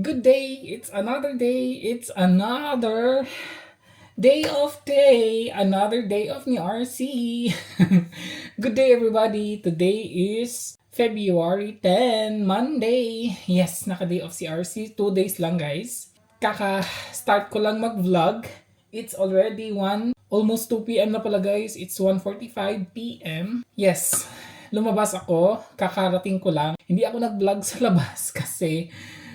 Good day. It's another day. It's another day of day. Another day of ni RC. Good day, everybody. Today is February 10, Monday. Yes, naka-day off si RC. 2 days lang, guys. Kaka-start ko lang mag-vlog. It's already almost 2 p.m. na pala, guys. It's 1:45 p.m. Yes, lumabas ako. Kakarating ko lang. Hindi ako nag-vlog sa labas kasi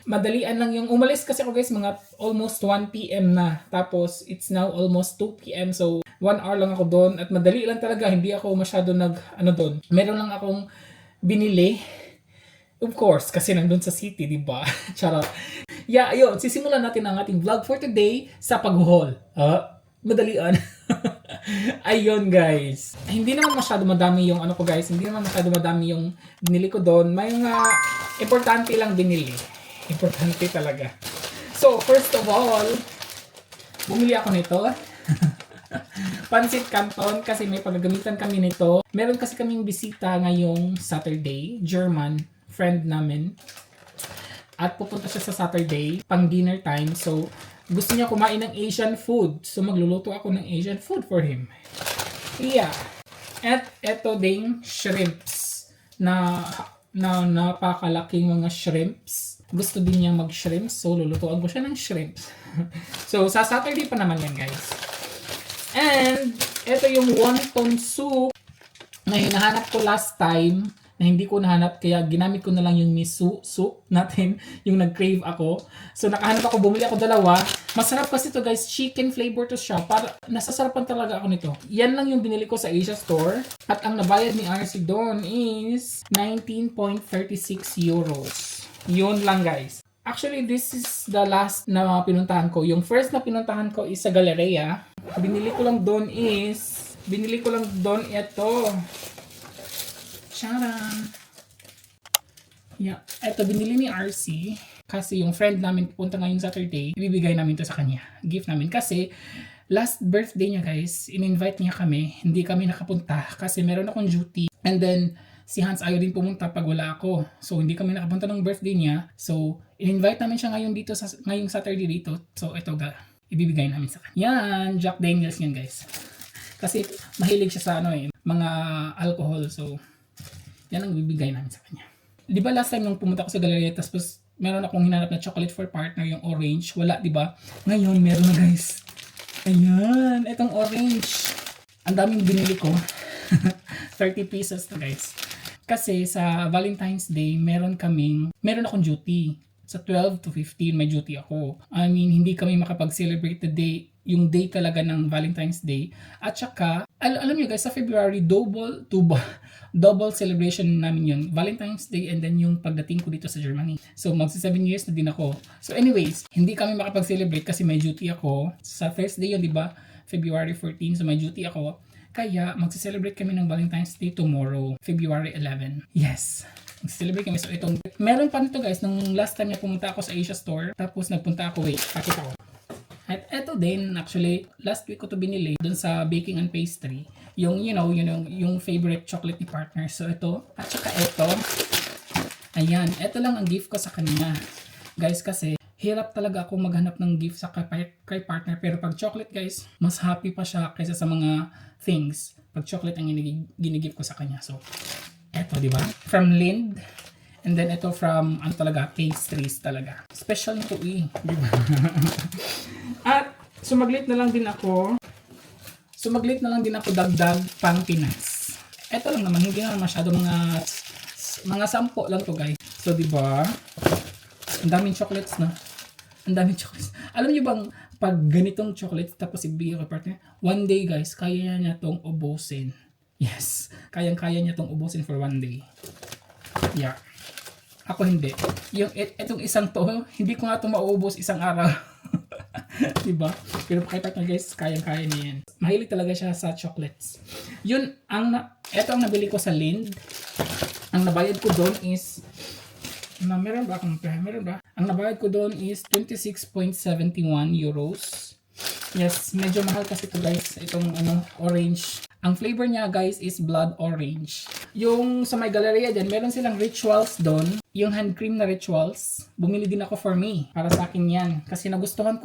madalian lang yung umalis kasi ako, guys, mga almost 1 p.m. na. Tapos it's now almost 2 p.m. So 1 hour lang ako doon at madali lang talaga. Hindi ako masyado doon. Meron lang akong binili. Of course, kasi nandun sa city, di ba? Charot. Yeah, ayun. Sisimulan natin ang ating vlog for today sa pag-haul. Madalian. Ayun, guys. Hindi naman masyado madami yung guys. Hindi naman masyado madami yung binili ko doon. May mga importante lang binili. Importante talaga. So, first of all, bumili ako nito. Pancit Canton kasi may paggagamitan kami nito. Meron kasi kaming bisita ngayong Saturday, German friend namin. At pupunta siya sa Saturday, pang dinner time. So, gusto niya kumain ng Asian food. So, magluluto ako ng Asian food for him. Yeah. At eto ding shrimps na napakalaking mga shrimps. Gusto din niya mag-shrimps. So, lulutuan ko siya ng shrimps. So, sa Saturday pa naman yan, guys. And, eto yung wonton soup na hinahanap ko last time na hindi ko nahanap, kaya ginamit ko na lang yung miso soup natin, yung nag-crave ako. So nakahanap ako, bumili ako dalawa. Masarap kasi to, guys, chicken flavor to siya. Para nasasarapan talaga ako nito. Yan lang yung binili ko sa Asia Store. At ang nabayad ni RC doon is 19.36 euros. Yun lang, guys. Actually, this is the last na pinuntahan ko. Yung first na pinuntahan ko is sa Galleria. Binili ko lang doon ito. Charan! Yeah. Ito, binili ni RC. Kasi yung friend namin pupunta ngayong Saturday, ibibigay namin to sa kanya. Gift namin. Kasi, last birthday niya, guys, in-invite niya kami. Hindi kami nakapunta kasi meron akong duty. And then, si Hans ayaw din pumunta pag wala ako. So, hindi kami nakapunta ng birthday niya. So, in-invite namin siya ngayong Saturday dito. So, ito ibibigay namin sa kanya. Yan, Jack Daniels yan, guys. Kasi, mahilig siya sa mga alcohol. So, yan ang bibigay namin sa kanya. Di ba last time nung pumunta ako sa Galleria, tapos meron akong hinanap na chocolate for partner, yung orange. Wala, di ba? Ngayon, meron na, guys. Ayan, itong orange. Ang daming binili ko. 30 pesos to, guys. Kasi sa Valentine's Day, meron akong duty. Sa 12 to 15, may duty ako. I mean, hindi kami makapag-celebrate the day, yung day talaga ng Valentine's Day. At saka, alam niyo, guys, sa February, double celebration namin yun. Valentine's Day and then yung pagdating ko dito sa Germany. So, magsi 7 years na din ako. So, anyways, hindi kami makapag-celebrate kasi may duty ako. Sa Thursday yun, di ba? February 14, so may duty ako. Kaya, magsi-celebrate kami ng Valentine's Day tomorrow, February 11. Yes. Mag-celebrate kami. So, meron pa nito, guys, nung last time na pumunta ako sa Asia Store. Tapos, nagpunta ako, pakita ko. At eto din, actually, last week ko to binili dun sa baking and pastry. Yung favorite chocolate ni partner. So, ito. At saka ito. Ayan. Ito lang ang gift ko sa kanya. Guys, kasi hirap talaga ako maghanap ng gift sa kay partner. Pero pag chocolate, guys, mas happy pa siya kaysa sa mga things. Pag chocolate ang ginigift ko sa kanya. So, eto, di ba? From Lind. And then ito from, pastries talaga. Special nito di ba? At sumaglit na lang din ako dagdag pang Pinas. Ito lang naman, hindi naman masyado mga 10 lang to, guys. So, di ba? Ang daming chocolates na. Ang daming chocolates. Alam niyo bang pag ganitong chocolates tapos ibigay ko partner, one day, guys, kaya niya tong ubusin. Yes, kayang-kaya niya tong ubusin for one day. Yeah. Ako hindi. Itong isang to, hindi ko nga ito mauubos isang araw. Diba? Pero kay partner, guys, kayang-kaya niya yan. Mahilig talaga siya sa chocolates. Ito ang nabili ko sa Lind. Ang nabayad ko doon is, meron ba? Ang nabayad ko doon is 26.71 euros. Yes, medyo mahal kasi ito, guys. Itong orange. Ang flavor niya guys is blood orange. Yung sa may Galleria dyan, meron silang rituals doon. Yung hand cream na rituals. Bumili din ako for me. Para sa akin yan. Kasi nagustuhan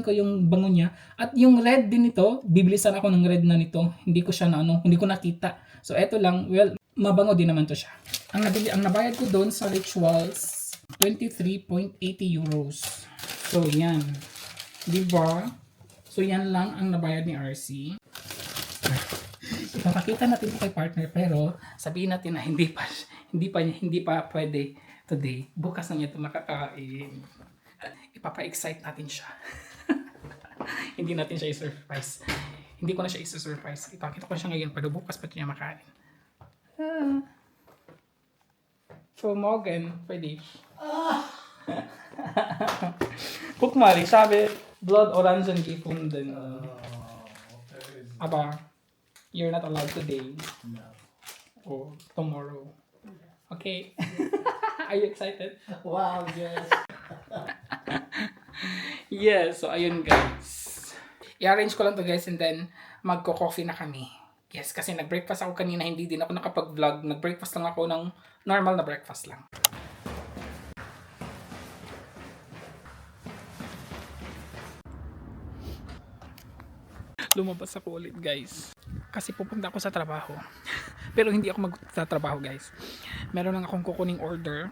ko yung bango niya. At yung red din nito, bibilisan ako ng red na nito. Hindi ko siya hindi ko nakita. So eto lang, well, mabango din naman to siya. Ang nabayad ko doon sa rituals, 23.80 euros. So yan. Diba? So yan lang ang nabayad ni RC. Ipapakita natin ito kay partner pero sabihin natin na hindi pa pwede today. Bukas na niya ito makakain. Ipapa-excite natin siya. Hindi natin siya i-surprise. Hindi ko na siya i-surprise. Ipakita ko siya ngayon pero bukas pa niya makain. So Morgan, pwede. Guck mal, ich habe Blood-Orangen gefunden. Aber you're not allowed today. No. Or tomorrow. Okay. Are you excited? Wow, yes. Yes, so ayun guys. I-arrange ko lang to guys and then magko-coffee na kami. Yes, kasi nag-breakfast ako kanina, hindi din ako nakapag-vlog. Nag-breakfast lang ako ng normal na breakfast lang. Lumabas ako ulit guys. Kasi pupunta ako sa trabaho. Pero hindi ako magtatrabaho guys. Meron lang akong kukuning order.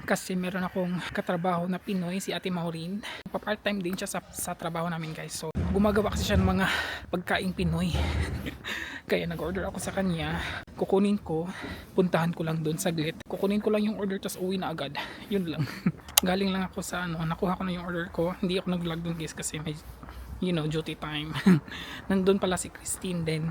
Kasi meron akong katrabaho na Pinoy, si Ate Maureen. Pa-part-time din siya sa trabaho namin guys. So gumagawa kasi siya ng mga pagkaing Pinoy. Kaya nag-order ako sa kanya. Kukunin ko, puntahan ko lang doon saglit. Kukunin ko lang yung order tapos uwi na agad. Yun lang. Galing lang ako sa nakuha ko na yung order ko. Hindi ako nag-vlog doon guys kasi may duty time. Nandun pala si Christine din.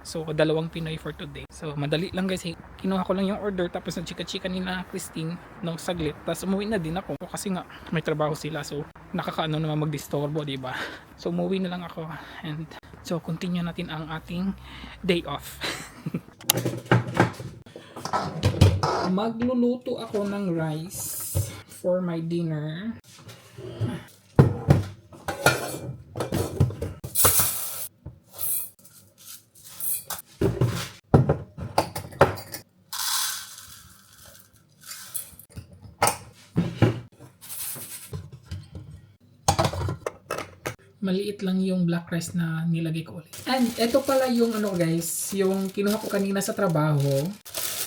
So, 2 Pinoy for today. So, madali lang guys. Kinuha ko lang yung order tapos nagchika-chika nila Christine ng saglit. Tapos umuwi na din ako kasi nga may trabaho sila. So, nakakaano naman magdistorbo, diba? So, umuwi na lang ako. And so, continue natin ang ating day off. Magluluto ako ng rice for my dinner. Maliit lang yung black rice na nilagay ko ulit. And ito pala yung guys, yung kinuha ko kanina sa trabaho.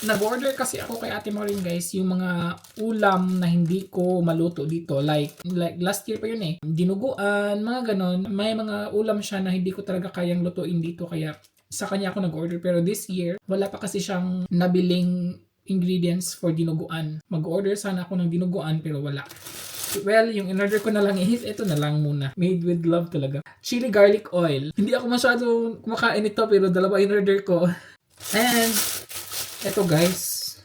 Nag-order kasi ako kay Ate Maureen guys, yung mga ulam na hindi ko maluto dito. Like last year pa yun eh. Dinuguan, mga ganon. May mga ulam siya na hindi ko talaga kayang lutuin dito. Kaya sa kanya ako nag-order. Pero this year, wala pa kasi siyang nabiling ingredients for dinuguan. Mag-order sana ako ng dinuguan pero wala. Well, yung in-order ko na lang is ito na lang muna. Made with love talaga. Chili garlic oil. Hindi ako masyado kumakain ito pero dalawa in-order ko. And ito guys,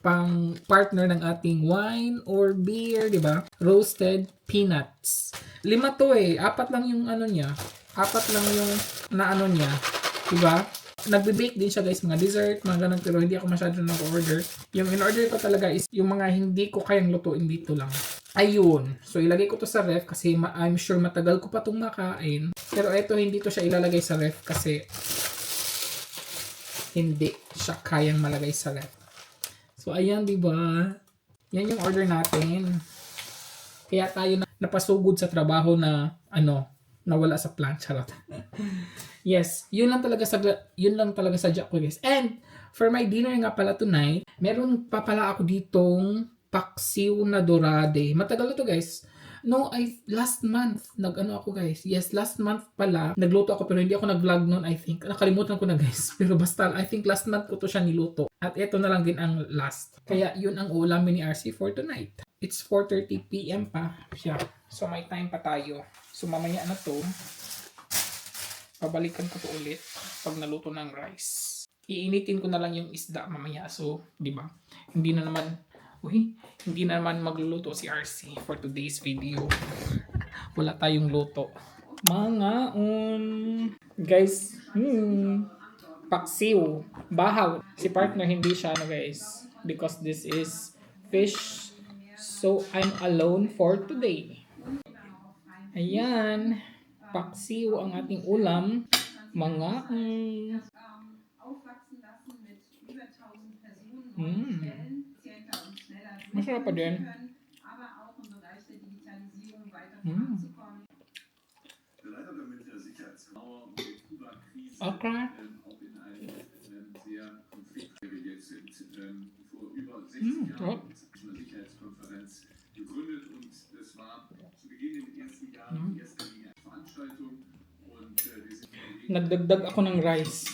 pang partner ng ating wine or beer, di ba? Roasted peanuts. 5 to eh. 4 lang yung niya. 4 lang yung niya. Di ba? Nagbe-bake din siya guys, mga dessert, mga ganun, pero hindi ako masyado nag-order. Yung in-order ko talaga is yung mga hindi ko kayang lutuin dito lang. Ayun. So, ilagay ko to sa ref kasi I'm sure matagal ko pa itong makain. Pero ito, hindi to siya ilalagay sa ref kasi hindi siya kayang malagay sa ref. So, ayan, diba? Yan yung order natin. Kaya tayo napasugod sa trabaho na, nawala sa plan. Charot. Yes, yun lang talaga sadya ko guys. And, for my dinner nga pala tonight, meron pa pala ako ditong paksiw na dorade. Matagal na to guys. No, last month ako guys. Yes, last month pala nagluto ako pero hindi ako nag-vlog noon, I think. Nakalimutan ko na guys. Pero basta I think last month ko to siya niluto. At ito na lang din ang last. Kaya yun ang ulam ni RC for tonight. It's 4:30 PM pa siya. So may time pa tayo. So mamaya na to. Pabalikan ko to ulit pag naluto ng rice. Iinitin ko na lang yung isda mamaya. So, di ba? Hindi naman magluluto si RC for today's video. Wala tayong luto. Guys, paksiw, bahaw. Si partner hindi siya guys. Because this is fish. So, I'm alone for today. Ayan. Paksiw ang ating ulam. Mga aufwachsen lassen mit über 1000 Personen Mm. Stellen, effizienter und schneller Masarap pa din. können, aber auch im Bereich der Digitalisierung weiter Mm. voranzukommen. Leider damit der Sicherheitsmauer und der Kuba-Krise Okay. auch in einem sehr konfliktfähig jetzt sind. Vor über 60 Mm, Jahren oh. eine Sicherheitskonferenz gegründet und das war zu Beginn in den ersten Jahren Mm. in erster Linie eine Veranstaltung und wir sind Nagdagdag ako ng rice.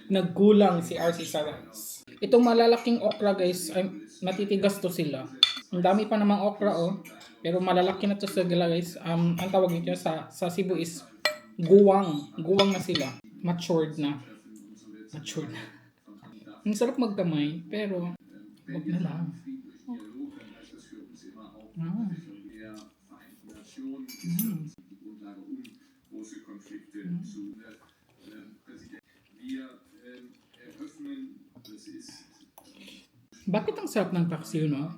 Nagkulang si RC sa rice. Itong malalaking okra guys, ay natitigas to sila. Ang dami pa namang okra oh. Pero malalaki na to sila guys. Ang tawag nito sa Cebu is guwang. Guwang na sila. Matured na. Matured na. Ang sarap magkamay, pero wag na lang. Dialog, dann heißt das für uns immer auch Ah. der Vereinten Nationen ist Mm. die Grundlage, um große Konflikte zu Präsident. Wir eröffnen, das ist Bakit ang sarap ng paksiw, no?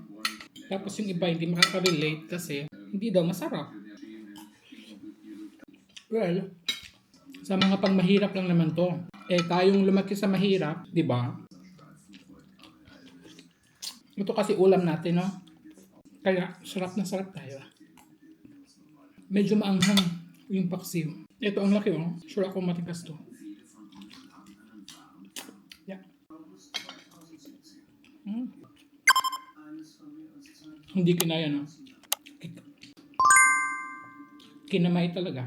Tapos yung iba hindi makaka-relate kasi hindi daw masarap. Well, sa mga pangmahirap lang naman to. Eh, tayong lumaki sa mahirap, di ba? Ito kasi ulam natin, no? Kaya, sarap na sarap tayo. Medyo maanghang yung paksiw. Ito, ang laki, oh. Sure ako matigas to. Yeah. Mm. Hindi kinaya, no? Kinamay talaga.